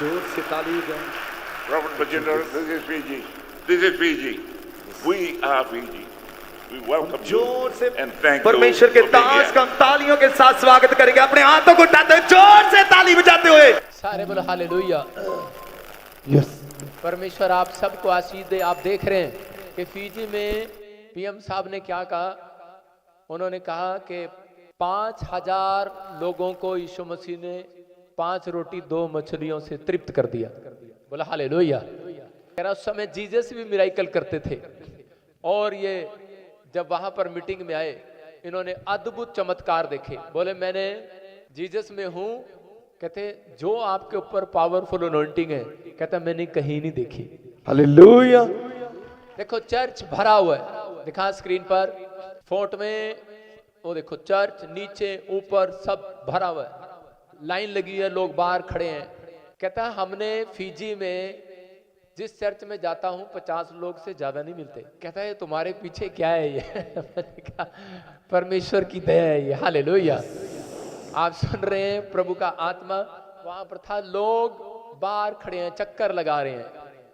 जोर से ताली दें। Prophet Bajinder, this is Fiji. This is Fiji. We are Fiji. We welcome you जोर से and thank you परमेश्वर के for being दास here. का हम तालियों के साथ स्वागत करेंगे, अपने हाथों को उठाते हुए जोर से ताली बजाते हुए। सारे बोलो हालेलुया। परमेश्वर आप सबको आशीष दे। आप देख रहे हैं कि फीजी में पीएम साहब ने क्या कहा। उन्होंने कहा कि 5000 लोगों को यीशु मसीह ने 5 रोटी 2 मछलियों से तृप्त कर दिया। बोला हालेलुया। कह रहा उस समय जीसस भी मिराइकल करते थे, और ये जब वहां पर मीटिंग में आए इन्होंने अद्भुत चमत्कार देखे। बोले मैंने जीसस में हूं, कहते जो आपके ऊपर पावरफुल अनॉइंटिंग है, कहता मैंने कहीं नहीं देखी। हालेलुया। देखो चर्च भरा हुआ है, दिखा स्क्रीन पर फोट में, वो देखो चर्च नीचे ऊपर सब भरा हुआ है, लाइन लगी है, लोग बाहर खड़े हैं। कहता हमने फीजी में जिस चर्च में जाता हूं 50 लोग से ज्यादा नहीं मिलते। कहता है तुम्हारे पीछे क्या है ये? मैंने कहा परमेश्वर की दया है ये। हालेलुया। आप सुन रहे हैं प्रभु का आत्मा वहां पर था, लोग बाहर खड़े हैं, चक्कर लगा रहे हैं।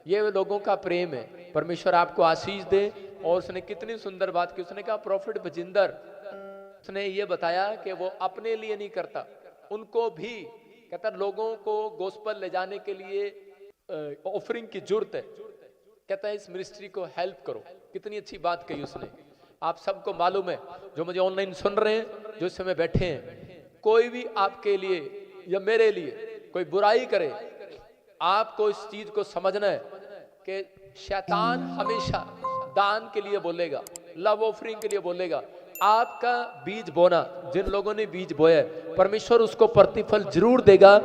ये लोगों का प्रेम है। परमेश्वर आपको आशीष दे। और उसने कितनी सुंदर बात की। उसने कहा प्रॉफिट बजिंदर, उसने ये बताया कि वो अपने लिए नहीं करता, उनको भी कहता लोगों को गोस्पल ले जाने के लिए ऑफरिंग की जरूरत है। कहता है इस मिनिस्ट्री को हेल्प करो। कितनी अच्छी बात कही उसने। आप सबको मालूम है, जो मुझे ऑनलाइन सुन रहे हैं, जो इस समय बैठे हैं, कोई भी आपके लिए या मेरे लिए कोई बुराई करे, आपको इस चीज को समझना है कि शैतान हमेशा दान के लिए बोलेगा, लव ऑफरिंग के लिए बोलेगा। आपका बीज बोना, जिन लोगों ने बीज बोया है, परमेश्वर उसको प्रतिफल जरूर देगा।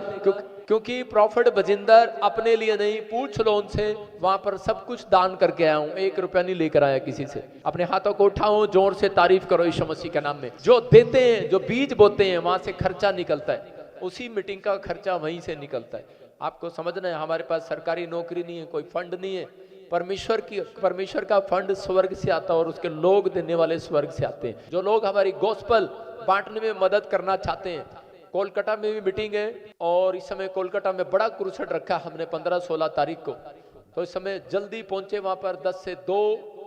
क्योंकि प्रॉफिट बजिंदर अपने लिए नहीं, पूछ लो उनसे, वहां पर सब कुछ दान करके आया हूं, 1 रुपया नहीं लेकर आया किसी से। अपने हाथों को उठाओ, जोर से तारीफ करो यीशु मसीह के नाम में। जो देते हैं, जो बीज बोते हैं, वहां से खर्चा निकलता है, उसी मीटिंग का खर्चा वहीं से निकलता है। आपको समझना है, हमारे पास सरकारी नौकरी नहीं है, कोई फंड नहीं है। परमेश्वर का फंड स्वर्ग से आता है, और उसके लोग देने वाले स्वर्ग से आते हैं। जो लोग हमारी गॉस्पल बांटने में मदद करना चाहते हैं, कोलकाता में भी मीटिंग है, और इस समय कोलकाता में बड़ा क्रूसेड रखा हमने 15-16 तारीख को। तो इस समय जल्दी पहुंचे वहां पर। 10 से 2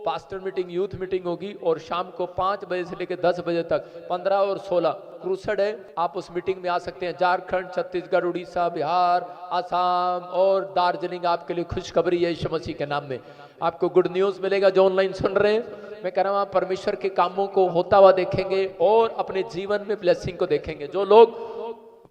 पास्टर मीटिंग, यूथ मीटिंग होगी, और शाम को 5 बजे से लेकर 10 बजे तक 15 और 16 क्रूसेड है। आप उस मीटिंग में आ सकते हैं। झारखंड, छत्तीसगढ़, उड़ीसा, बिहार, आसाम और दार्जिलिंग आपके लिए खुशखबरी है यीशु मसीह के नाम में। आपको गुड न्यूज मिलेगा। जो ऑनलाइन सुन रहे हैं, मैं कह रहा हूं आप परमेश्वर के कामों को होता हुआ देखेंगे और अपने जीवन में ब्लेसिंग को देखेंगे। जो लोग,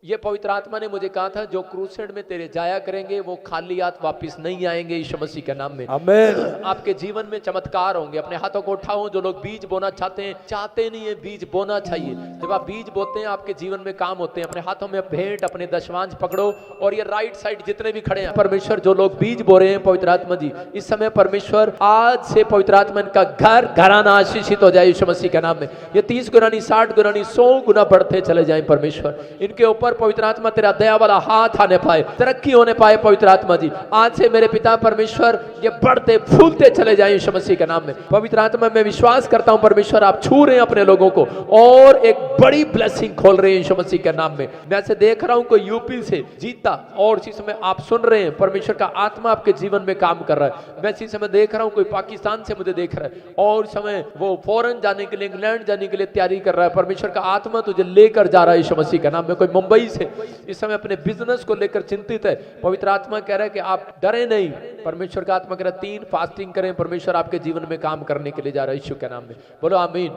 ये पवित्र आत्मा ने मुझे कहा था, जो क्रूसेड में तेरे जाया करेंगे वो खाली हाथ वापस नहीं आएंगे यीशु मसीह के नाम में। आमीन। आपके जीवन में चमत्कार होंगे। अपने हाथों को उठाओ। जो लोग बीज बोना चाहते हैं, चाहते नहीं है, बीज बोना चाहिए। जब आप बीज बोते हैं, आपके जीवन में काम होते हैं। अपने हाथों में भेंट, अपने दशमांश पकड़ो, और ये राइट साइड जितने भी खड़े हैं, परमेश्वर जो लोग बीज बो रहे हैं, पवित्र आत्मा जी इस समय परमेश्वर आज से पवित्र आत्मा इनका घर घराना आशीषित हो जाए यीशु मसीह के नाम में। ये 30 गुना नहीं, 60 गुना नहीं, 100 गुना बढ़ते चले जाए। परमेश्वर इनके ऊपर पवित्र आत्मा तेरा दया वाला हाथ आने पाए, तरक्की होने पाए। पवित्र आत्मा जी आज से मेरे पिता परमेश्वर ये बढ़ते फूलते चले जाए यीशु मसीह के नाम में। पवित्र आत्मा मैं विश्वास करता हूं परमेश्वर आप छू रहे हैं अपने लोगों को, और एक बड़ी ब्लेसिंग खोल रहे हैं यीशु मसीह के नाम में। मैं से देख रहा हूं कोई यूपी से जीता, और इसी समय आप सुन रहे हैं परमेश्वर का आत्मा आपके जीवन में काम कर रहा है। मैं इसी समय देख रहा हूं कोई पाकिस्तान से मुझे देख रहा है, और इस समय वो फॉरेन जाने के लिए, इंग्लैंड जाने के लिए तैयारी कर रहा है। परमेश्वर का आत्मा तुझे लेकर जा रहा है यीशु मसीह के नाम में। कोई मुंबई से इस समय अपने बिजनेस को लेकर चिंतित है, पवित्र आत्मा कह रहा है कि आप डरे नहीं। परमेश्वर का आत्मा कह रहा है 3 फास्टिंग करें, परमेश्वर आपके जीवन में काम करने के लिए जा रहा है यीशु के नाम में। बोलो आमीन।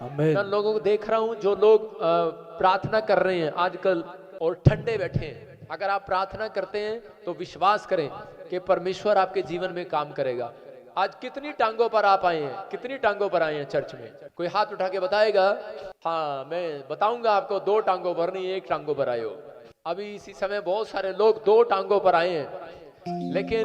आमीन। मैं लोगों को देख रहा हूं, जो लोग प्रार्थना कर रहे हैं आजकल और ठंडे बैठे हैं। अगर आप प्रार्थना करते हैं तो विश्वास करें कि परमेश्वर आपके जीवन में काम करेगा। आज कितनी टांगों पर आप आए हैं, कितनी टांगों पर आए हैं चर्च में? कोई हाथ उठा के बताएगा? हाँ, मैं बताऊंगा आपको। 2 टांगों पर नहीं, 1 टांगों पर आए हो। अभी इसी समय बहुत सारे लोग 2 टांगों पर आए हैं, लेकिन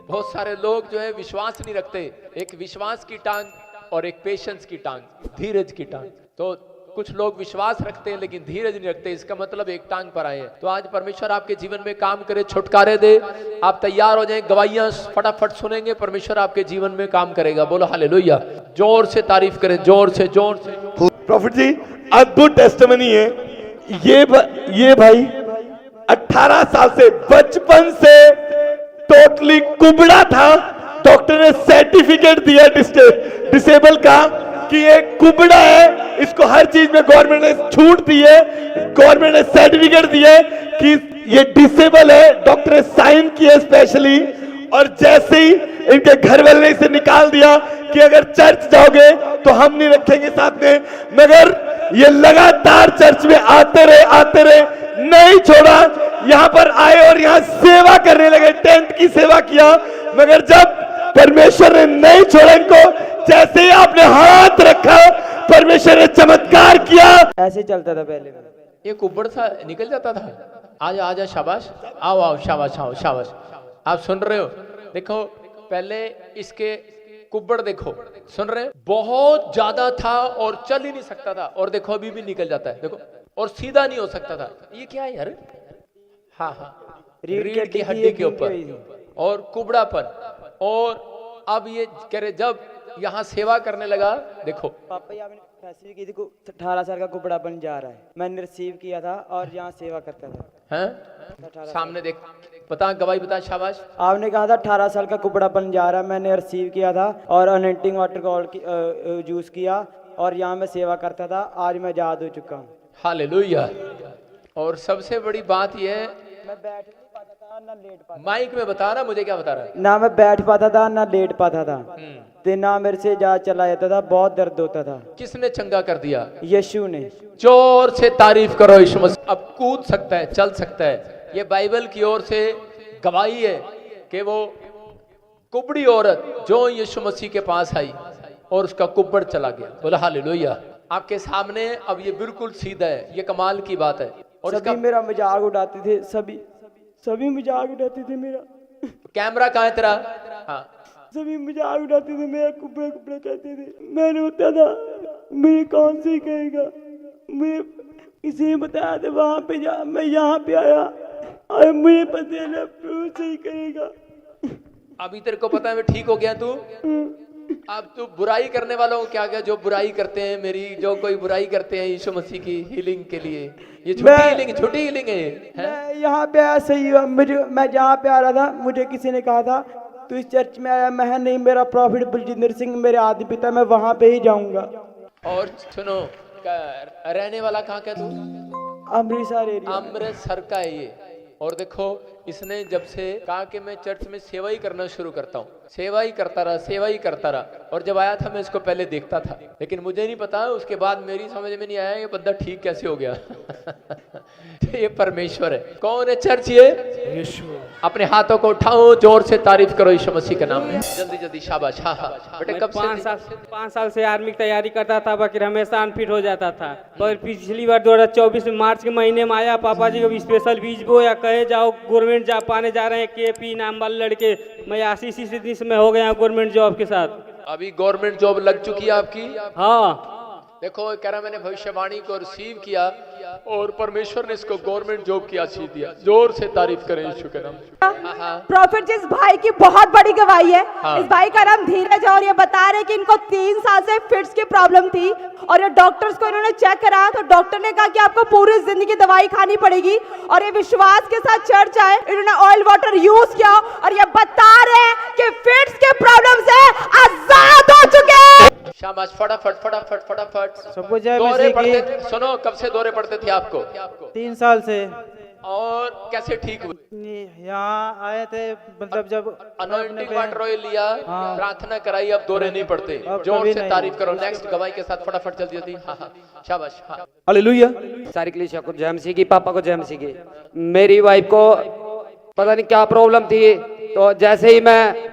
बहुत सारे लोग जो है विश्वास नहीं रखते। एक विश्वास की टांग और एक पेशेंस की टांग, धीरज की टांग। तो कुछ लोग विश्वास रखते हैं लेकिन धीरज नहीं रखते, इसका मतलब एक टांग पर आए हैं। तो आज परमेश्वर आपके जीवन में काम करे, छुटकारे दे। आप तैयार हो जाएं, गवाहियां फटाफट सुनेंगे, परमेश्वर आपके जीवन में काम करेगा। बोलो हालेलुया। जोर से तारीफ करें, जोर से, जोर से। प्रॉफिट जी अद्भुत टेस्टिमनी है। ये भाई 18 साल से, बचपन से टोटली कुबड़ा था। डॉक्टर ने सर्टिफिकेट दिया डिसेबल का कि ये कुबड़ा है, इसको हर चीज में गवर्नमेंट ने छूट दी है, गवर्नमेंट ने सर्टिफिकेट दिया है कि ये डिसेबल है। डॉक्टर ने साइन किया स्पेशली, और जैसे ही इनके घर वाले ने इसे निकाल दिया कि अगर चर्च जाओगे तो हम नहीं रखेंगे साथ में, मगर ये लगातार चर्च में आते रहे, नहीं छोड़ा। यहाँ पर आए और यहाँ सेवा करने लगे, टेंट की सेवा किया, मगर जब परमेश्वर ने नहीं छोड़ा इनको, जैसे ही आपने हाथ रखा परमेश्वर ने चमत्कार किया। ऐसे चलता था पहले। ये कुब्बड़ सा निकल जाता था। आजा आजा, शाबाश, आओ आओ, शाबाश, आओ शाबाश। आप सुन रहे हो? देखो पहले इसके कुब्बड़ देखो, सुन रहे हैं? बहुत ज्यादा था और चल ही नहीं सकता था, और देखो अभी भी निकल जाता है, देखो, और सीधा नहीं हो सकता था। ये क्या है यार? हाँ हाँ, रीढ़ की हड्डी के ऊपर और कुबड़ापन। और अब ये कह रहे जब यहाँ सेवा करने लगा, देखो पापा आपने फैसले की थी 18 साल का कुबड़ापन जा रहा है, मैंने रिसीव किया था और यहाँ सेवा करता था। हैं? सामने देख, बता, गवाही बता, शाबाश। आपने कहा था 18 साल का कुबड़ापन जा रहा है, मैंने रिसीव किया था और अनॉइंटिंग वाटर का यूज किया और यहाँ मैं सेवा करता था। आज मैं आजाद हो चुका हूँ। हालेलुया। और सबसे बड़ी बात यह है, मैं बैठ नहीं पाता था ना लेट पाता, माइक में बता रहा, मुझे क्या बता रहा है? ना मैं बैठ पाता था ना लेट पाता था, तो ना मेरे से जा चला जाता था, बहुत दर्द होता था। किसने चंगा कर दिया? यीशु ने। जोर से तारीफ करो यीशु मसीह। अब कूद सकता है, चल सकता है। ये बाइबल की ओर से गवाही है कि वो कुबड़ी औरत जो यीशु मसीह के पास आई और उसका कुब्बड़ चला गया। बोला हालेलुया। आपके सामने अब ये बिल्कुल सीधा है, ये कमाल की बात है। और सभी मेरा मजाक उड़ाते थे, सभी मजाक उड़ाते थे मेरा। कैमरा कहाँ है तेरा? हाँ, सभी मजाक उड़ाते थे मेरा, कुबड़ा कुबड़ा कहते थे। मैंने होता था मेरे कौन से कहेगा, मैं इसे बताया था वहां पे जा, मैं यहाँ पे आया और मुझे पता है ना सही करेगा। अभी तेरे को पता है मैं ठीक हो गया तू? अब तू बुराई करने वालों को क्या, जो बुराई करते हैं मेरी, जो कोई बुराई करते हैं यीशु मसीह की हीलिंग के लिए, ये छोटी हीलिंग है। मैं यहाँ पे आया, सही हुआ। मैं जहाँ पे आ रहा था, मुझे किसी ने कहा था तू इस चर्च में आया, मैं नहीं, मेरा प्रॉफिट बलजिंदर सिंह मेरे आदि पिता, मैं वहाँ पे ही जाऊंगा। और सुनो, रहने वाला कहाँ का तू? अमृतसर एरिया। अमृतसर का है ये। और देखो इसने जब से कहा कि मैं चर्च में सेवा ही करना शुरू करता हूँ, सेवा ही करता रहा। और जब आया था मैं इसको पहले देखता था, लेकिन मुझे नहीं पता, उसके बाद मेरी समझ में नहीं आया ये बंदा ठीक कैसे हो गया। तो ये परमेश्वर है। कौन है चर्च? ये यीशु। अपने हाथों को उठाओ, जोर से तारीफ करो यीशु मसीह के नाम में। जल्दी जल्दी, शाबाश। हाँ हाँ बेटे, कब से? 5 साल से आर्मी की तैयारी करता था, बाकी हमेशा अनफिट हो जाता था। पर पिछली बार 2024 में मार्च के महीने में आया, पापा जी को स्पेशल बीज बो या कहे जाओ गवर्नमेंट जॉब पाने जा रहे हैं, KP नाम वाले लड़के। मैं 80 दिन में हो गया गवर्नमेंट जॉब के साथ। अभी गवर्नमेंट जॉब लग चुकी है आपकी? हाँ। देखो कह रहा मैंने भविष्यवाणी को रिसीव किया और परमेश्वर ने इसको गवर्नमेंट जॉब की आशीष दिया। जोर से तारीफ करें यीशु के नाम। प्रॉफिट जिस भाई की बहुत बड़ी गवाही है। इस भाई का नाम धीरज है और ये बता रहे कि इनको 3 साल से फिट्स की प्रॉब्लम थी और ये डॉक्टर्स को इन्होंने चेक कराया तो डॉक्टर ने कहा कि आपको पूरी जिंदगी दवाई खानी पड़ेगी। और ये विश्वास के साथ चर्च आए, इन्होंने ऑयल वाटर यूज किया और ये बता रहे हैं कि फिट्स के प्रॉब्लम से आजाद हो चुके हैं। शाबाश, फटाफट। सबको जय दौरे मसीह की। पड़ते, सुनो, कब से दौरे पड़ते थे आपको? 3 साल से। और कैसे ठीक हुए? यहाँ आए थे, मतलब जब अनॉइंटिंग वाटर ऑयल लिया, हाँ। प्रार्थना कराई, अब दौरे नहीं पड़ते। जोर से तारीफ करो। नेक्स्ट गवाही के साथ फटाफट जल्दी जल्दी। हाँ, शाबाश। हालेलुया। सारी कलीसिया को जय मसीह की, पापा को जय मसीह की। मेरी वाइफ को पता नहीं क्या प्रॉब्लम थी, तो जैसे ही मैं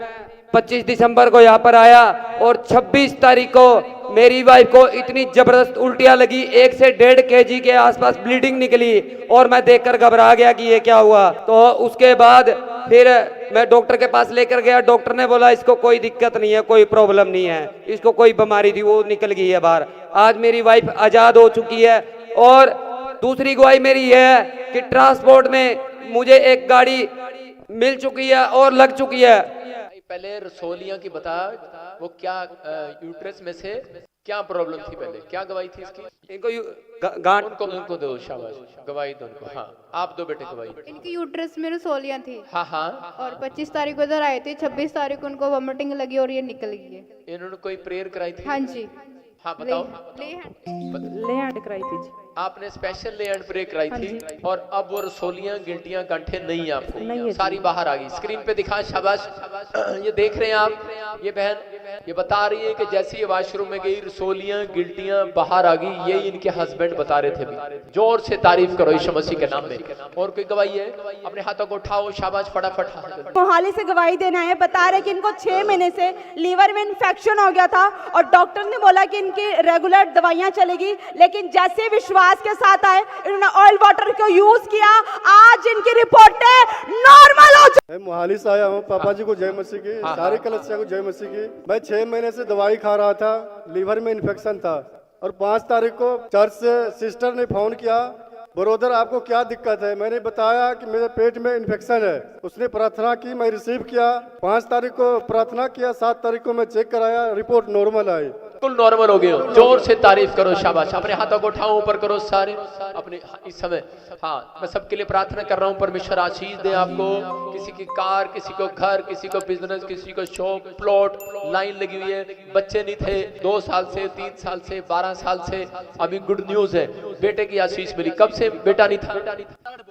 25 दिसंबर को यहाँ पर आया और 26 तारीख को मेरी वाइफ को इतनी जबरदस्त उल्टियाँ लगी, 1 से 1.5 kg के आसपास ब्लीडिंग निकली और मैं देखकर घबरा गया कि ये क्या हुआ। तो उसके बाद फिर मैं डॉक्टर के पास लेकर गया। डॉक्टर ने बोला इसको कोई दिक्कत नहीं है, कोई प्रॉब्लम नहीं है, इसको कोई बीमारी थी वो निकल गई है बाहर। आज मेरी वाइफ आजाद हो चुकी है। और दूसरी गवाही मेरी है कि ट्रांसपोर्ट में मुझे एक गाड़ी मिल चुकी है और लग चुकी है। पहले रसोलियां की बता, वो क्या यूट्रस में से क्या प्रॉब्लम थी पहले, क्या गवाही थी इसकी? इनको गांठ उनको दो, शाबाश, गवाही दो उनको। हाँ आप दो बेटे गवाही। इनकी यूट्रस में रसोलियाँ थी हाँ हाँ। और 25 तारीख को इधर आए थे, 26 तारीख को उनको वॉमिटिंग लगी और ये निकल गई है। इन्होंने कोई प्रेयर कराई थी? हाँ जी। हाँ बताओ। ले हैंड कराई थी जी। आपने स्पेशल ले एंड ब्रेक कराई थी और अब वो रसोलियां गिल्टियां गांठें नहीं है आपको, नहीं है। सारी बाहर आ गई। स्क्रीन पे दिखा, शाबाश। ये देख रहे हैं आप, ये बहन ये बता रही है कि जैसे ये वॉशरूम में गई रसोलियां गिल्टियां बाहर आ गई। यही इनके हस्बैंड बता रहे थे अभी। जोर से तारीफ करो यीशु मसीह के नाम में। और कोई गवाही है? अपने हाथों को उठाओ, शाबाश, फटाफट। मोहाली से गवाही देना है। बता रहे कि इनको 6 महीने से लीवर में इन्फेक्शन हो गया था और डॉक्टर ने बोला कि इनकी रेगुलर दवाइयां चलेगी, लेकिन जैसे विश्वास के साथ आए इन्होंने ऑयल वाटर को यूज किया, आज इनकी रिपोर्टें नॉर्मल हो चुकी। मैं मोहाली से आया हूँ। पापा जी को जय मसीह की, सारे कलसिया को जय मसीह की। मैं 6 महीने से दवाई खा रहा था, लीवर में इन्फेक्शन था और 5 तारीख को चर्च से सिस्टर ने फोन किया, ब्रदर आपको क्या दिक्कत है? मैंने बताया कि मेरे पेट में इन्फेक्शन है। उसने प्रार्थना की, मैं रिसीव किया। 5 तारीख को प्रार्थना किया, 7 तारीख को मैं चेक कराया, रिपोर्ट नॉर्मल आई। बिल्कुल नॉर्मल हो गए हो। जोर से तारीफ करो, शाबाश। अपने हाथों को उठाओ, ऊपर करो सारे अपने इस समय। हाँ मैं सबके लिए प्रार्थना कर रहा हूँ, परमेश्वर आशीष दे आपको। किसी की कार, किसी को घर, किसी को बिजनेस, किसी को शॉप, प्लॉट, लाइन लगी हुई है। बच्चे नहीं थे 2 साल से, 3 साल से, 12 साल से। अभी गुड न्यूज है, बेटे की आशीष मिली। कब से बेटा नहीं था?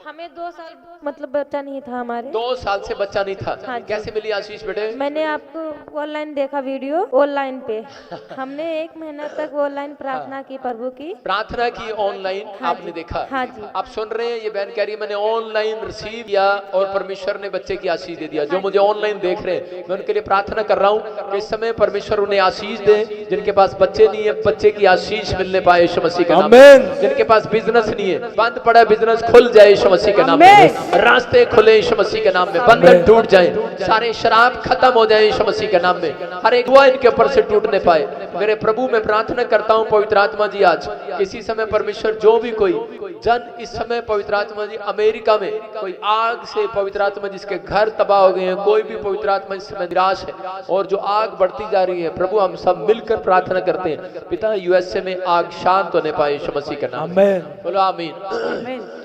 हमें 2 साल मतलब बच्चा नहीं था हमारे। 2 साल से बच्चा नहीं था। हाँ, कैसे मिली आशीष बेटे? मैंने आपको ऑनलाइन देखा वीडियो, ऑनलाइन पे हमने 1 महीना तक ऑनलाइन प्रार्थना की, प्रभु की प्रार्थना की ऑनलाइन। हाँ आपने देखा? हाँ जी। आप सुन रहे हैं, ये बहन कह रही है मैंने ऑनलाइन रिसीव किया और परमेश्वर ने बच्चे की आशीष दे दिया। जो मुझे ऑनलाइन देख रहे हैं मैं उनके लिए प्रार्थना कर रहा हूँ कि इस समय परमेश्वर उन्हें आशीष दे। जिनके पास बच्चे नहीं है, बच्चे की आशीष मिलने पाए यीशु मसीह के नाम में। जिनके पास बिजनेस नहीं है, बंद पड़ा बिजनेस खुल जाए यीशु मसीह के नाम में। रास्ते खुले यीशु मसीह के नाम में। बंधन टूट जाए, सारे शराब खत्म हो जाए यीशु मसीह के नाम में। हर एक दुआ इनके ऊपर से टूटने पाए। मेरे प्रभु मैं प्रार्थना करता हूँ पवित्र आत्मा जी, आज किसी समय परमेश्वर जो भी कोई जन इस समय पवित्र आत्मा जी अमेरिका में कोई आग से पवित्र आत्मा जिसके घर तबाह हो गए हैं, कोई भी पवित्र आत्मा इस समय निराश है और जो आग बढ़ती जा रही है, प्रभु हम सब मिलकर प्रार्थना करते हैं पिता यूएसए में आग शांत होने पाए यीशु मसीह के नाम में। बोलो आमीन।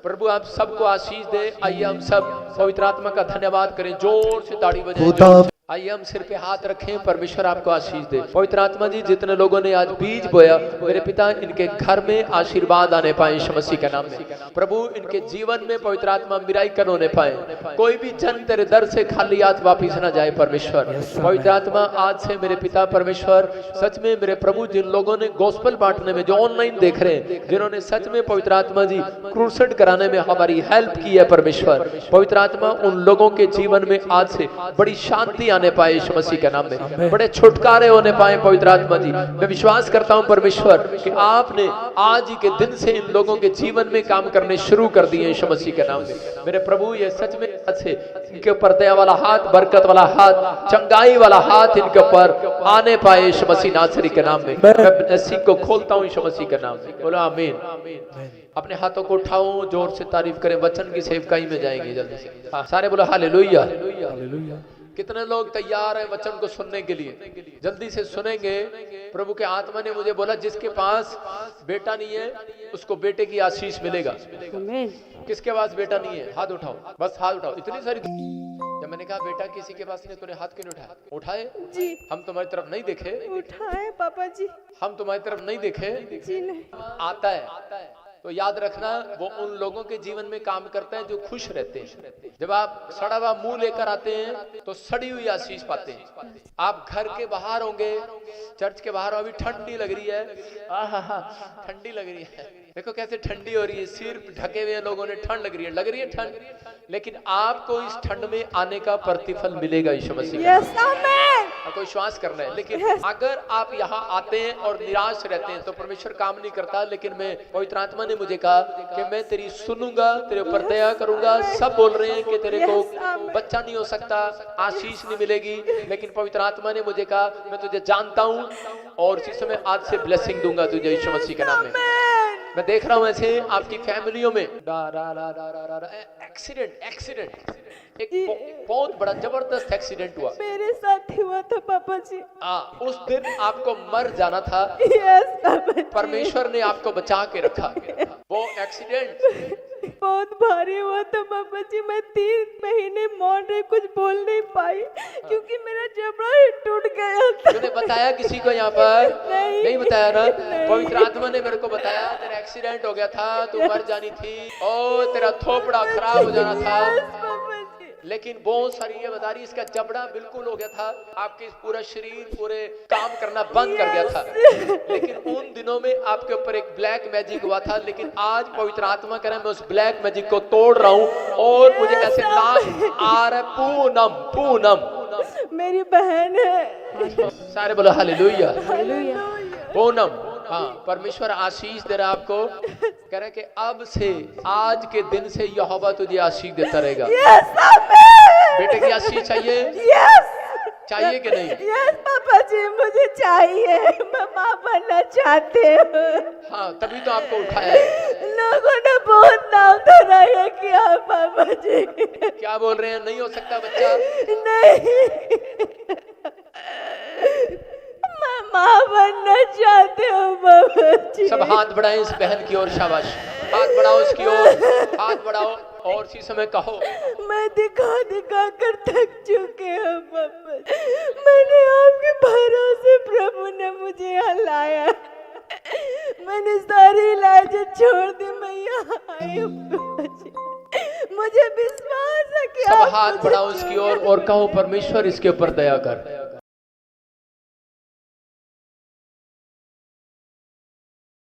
प्रभु आप सबको आशीष दे। आइए हम सब पवित्र आत्मा का धन्यवाद करें, जोर से ताड़ी बजाएं। आइए हम सिर पे हाथ रखें, परमेश्वर आपको आशीष दे। पवित्र आत्मा जी जितने लोगों ने आज बीज बोया, मेरे पिता इनके घर में आशीर्वाद आने पाए यीशु मसीह के नाम में। प्रभु इनके जीवन में पवित्र आत्मा मिराकल होने पाए। कोई भी जन तेरे दर से खाली हाथ वापिस ना जाए परमेश्वर। पवित्र आत्मा आज से मेरे पिता परमेश्वर सच में मेरे प्रभु जिन लोगों ने गॉस्पेल बांटने में, जो ऑनलाइन देख रहे हैं, जिन्होंने सच में पवित्र आत्मा जी क्रूसेड कराने में हमारी हेल्प की है परमेश्वर, पवित्र आत्मा उन लोगों के जीवन में आज से बड़ी शांति आने पाए यीशु मसीह के नाम में, बड़े छुटकारे होने पाए पवित्र आत्मा जी। मैं विश्वास करता हूं परमेश्वर कि आपने आज ही के दिन से इन लोगों के जीवन में काम करने शुरू कर दिए यीशु मसीह के नाम में। मेरे प्रभु ये सच में अच्छे इनके ऊपर दया वाला हाथ, बरकत वाला हाथ, चंगाई वाला हाथ इनके ऊपर आने पाए यीशु मसीह नासरी के नाम में। मैं नसीब को खोलता हूं यीशु मसीह के नाम में। बोलो आमीन। अपने हाथों को उठाओ, जोर से तारीफ करें। वचन की सेवकाई में जाएंगे जल्दी से। हाँ सारे बोलो हालेलुया। कितने लोग तैयार हैं वचन को सुनने के लिए? जल्दी से सुनेंगे। प्रभु के आत्मा ने मुझे बोला जिसके पास बेटा नहीं है उसको बेटे की आशीष मिलेगा। किसके पास बेटा नहीं है हाथ उठाओ, बस हाथ उठाओ। इतनी सारी जब मैंने कहा बेटा किसी के पास नहीं, तूने हाथ क्यों उठाया? उठाए जी। हम तुम्हारी तरफ नहीं देखे? उठाए पापा जी। हम तुम्हारी तरफ नहीं देखे? जी नहीं। आता है तो याद रखना, वो उन लोगों के जीवन में काम करता है जो खुश रहते हैं। जब आप सड़ा हुआ मुंह लेकर आते हैं तो सड़ी हुई आशीष पाते हैं। आप घर के बाहर होंगे, चर्च के बाहर, अभी ठंडी लग रही है, ठंडी लग रही है, देखो कैसे ठंडी हो रही है, सिर ढके हुए लोगों ने, ठंड लग रही है ठंड, लेकिन आपको इस ठंड में आने का प्रतिफल मिलेगा यीशु मसीह। आपको विश्वास करना है। लेकिन अगर आप यहाँ आते हैं और निराश रहते हैं तो परमेश्वर काम नहीं करता। लेकिन मैं पवित्र आत्मा ने मुझे कहा कि मैं तेरी सुनूंगा, तेरे ऊपर दया करूंगा। सब बोल रहे हैं कि तेरे को बच्चा नहीं हो सकता, आशीष नहीं मिलेगी, लेकिन पवित्र आत्मा ने मुझे कहा मैं तुझे जानता हूँ और इसी समय आज से ब्लेसिंग दूंगा तुझे यीशु मसीह के नाम में। मैं देख रहा हूँ ऐसे आपकी फैमिलियों में एक्सीडेंट एक बहुत बड़ा जबरदस्त एक्सीडेंट हुआ। मेरे साथ हुआ था पापा जी। उस दिन आपको मर जाना था। यस पापा जी। परमेश्वर ने आपको बचा के रखा। वो एक्सीडेंट बहुत भारी हुआ था पापा जी। मैं 3 महीने मौन रही, कुछ बोल नहीं पाई क्योंकि मेरा जबड़ा ही टूट गया था। तूने बताया किसी को यहाँ पर? नहीं बताया ना? नहीं। पवित्र आत्मा ने मेरे को बताया तेरा एक्सीडेंट हो गया था, तू मर जानी थी और तेरा थोपड़ा खराब हो जाना था। पापा जी। लेकिन बहुत सारी ये बता रही इसका जबड़ा बिल्कुल हो गया था, आपके पूरा शरीर पूरे काम करना बंद कर गया था। लेकिन उन दिनों में आपके ऊपर एक ब्लैक मैजिक हुआ था। लेकिन आज पवित्र आत्मा कह रहा है मैं उस ब्लैक मैजिक को तोड़ रहा हूँ और मुझे ऐसे नाम आ रहा है पूनम। मेरी बहन है। सारे बोलो हालेलुया। पूनम, हाँ, परमेश्वर आशीष दे रहा है आपको। कह रहा है कि अब से, आज के दिन से यहोवा तुझे आशीष देता रहेगा। बेटे की आशीष चाहिए? चाहिए कि नहीं? यस पापा जी, मुझे चाहिए। मैं माँ बनना चाहते हूँ। हाँ, तभी तो आपको उठाया है। लोगों ने बहुत नाम धराया किया पापा जी। क्या बोल रहे हैं? नहीं हो सकता बच्चा? नहीं, मैं माँ बनना चाहते हूँ पापा जी। सब हाथ बढ़ाएं इस बहन की ओर। शाबाश, हाथ बढ़ाओ इसकी ओर, हाथ बढ़ाओ और इसी समय कहो मैं दिखा कर थक चुके हैं पापा। मैंने आपके भरोसे प्रभु ने मुझे यहाँ लाया। मैंने सारी लालच छोड़ दी, मैं यहाँ आई हूँ पापा जी। मुझे विश्वास है कि सब आप हाथ मुझे बढ़ाओ इसकी ओर और कहो परमेश्वर इसके ऊपर दया कर।